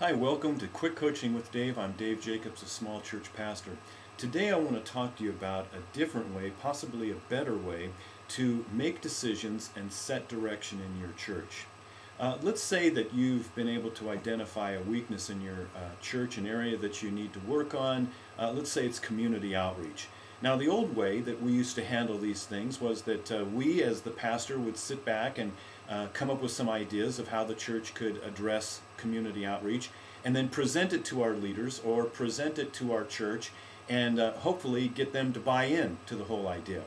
Hi, welcome to Quick Coaching with Dave. I'm Dave Jacobs, a small church pastor. Today I want to talk to you about a different way, possibly a better way, to make decisions and set direction in your church. Let's say that you've been able to identify a weakness in your church, an area that you need to work on. Let's say it's community outreach. Now, the old way that we used to handle these things was that we, as the pastor, would sit back and come up with some ideas of how the church could address community outreach, and then present it to our leaders or present it to our church, and hopefully get them to buy in to the whole idea.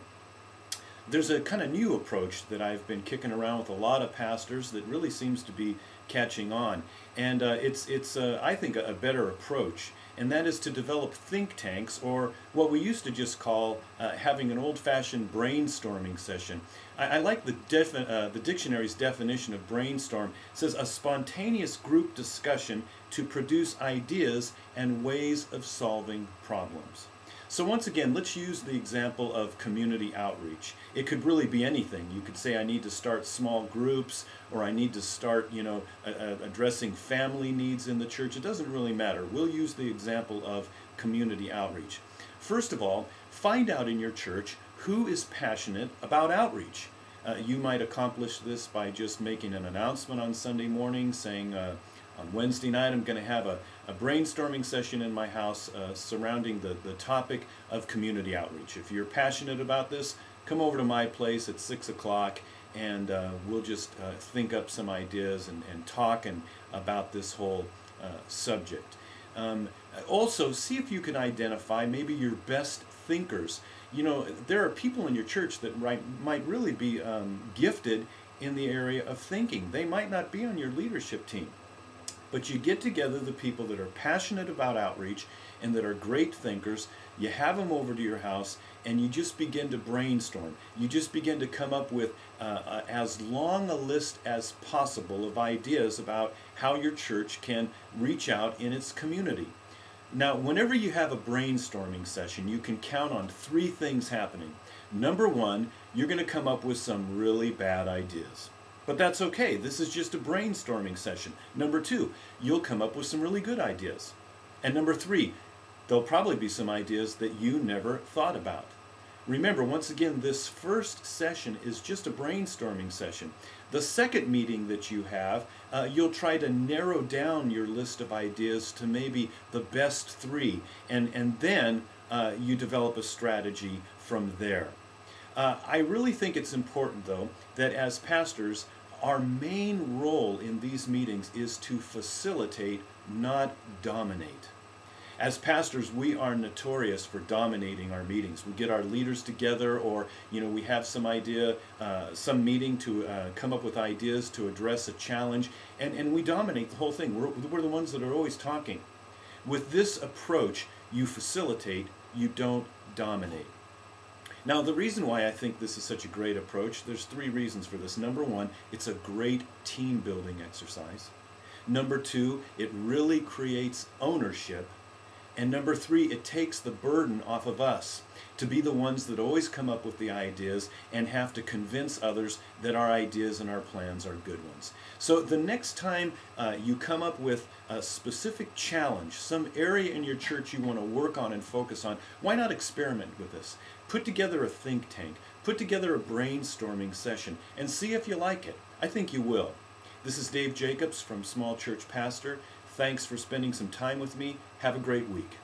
There's a kind of new approach that I've been kicking around with a lot of pastors that really seems to be catching on, and it's I think a better approach, and that is to develop think tanks, or what we used to just call having an old-fashioned brainstorming session. I like the dictionary's definition of brainstorm. It says a spontaneous group discussion to produce ideas and ways of solving problems. So once again, let's use the example of community outreach. It could really be anything. You could say I need to start small groups, or I need to start, addressing family needs in the church. It doesn't really matter. We'll use the example of community outreach. First of all, find out in your church who is passionate about outreach. You might accomplish this by just making an announcement on Sunday morning saying, on Wednesday night, I'm going to have a brainstorming session in my house surrounding the topic of community outreach. If you're passionate about this, come over to my place at 6 o'clock, and we'll just think up some ideas and talk about this whole subject. Also, see if you can identify maybe your best thinkers. There are people in your church that might really be gifted in the area of thinking. They might not be on your leadership team. But you get together the people that are passionate about outreach and that are great thinkers, you have them over to your house, and you just begin to brainstorm. You just begin to come up with as long a list as possible of ideas about how your church can reach out in its community. Now, whenever you have a brainstorming session, you can count on three things happening. Number one, you're going to come up with some really bad ideas. But that's okay. This is just a brainstorming session. Number two, you'll come up with some really good ideas. And number three, there'll probably be some ideas that you never thought about. Remember, once again, this first session is just a brainstorming session. The second meeting that you have, you'll try to narrow down your list of ideas to maybe the best three, and then you develop a strategy from there. I really think it's important, though, that as pastors, our main role in these meetings is to facilitate, not dominate. As pastors, we are notorious for dominating our meetings. We get our leaders together, or we have some idea, some meeting to come up with ideas to address a challenge, and we dominate the whole thing. We're the ones that are always talking. With this approach, you facilitate, you don't dominate. Now, the reason why I think this is such a great approach, there's three reasons for this. Number one, it's a great team building exercise. Number two, it really creates ownership. And number three, it takes the burden off of us to be the ones that always come up with the ideas and have to convince others that our ideas and our plans are good ones. So the next time you come up with a specific challenge, some area in your church you want to work on and focus on, why not experiment with this? Put together a think tank, put together a brainstorming session, and see if you like it. I think you will. This is Dave Jacobs from Small Church Pastor. Thanks for spending some time with me. Have a great week.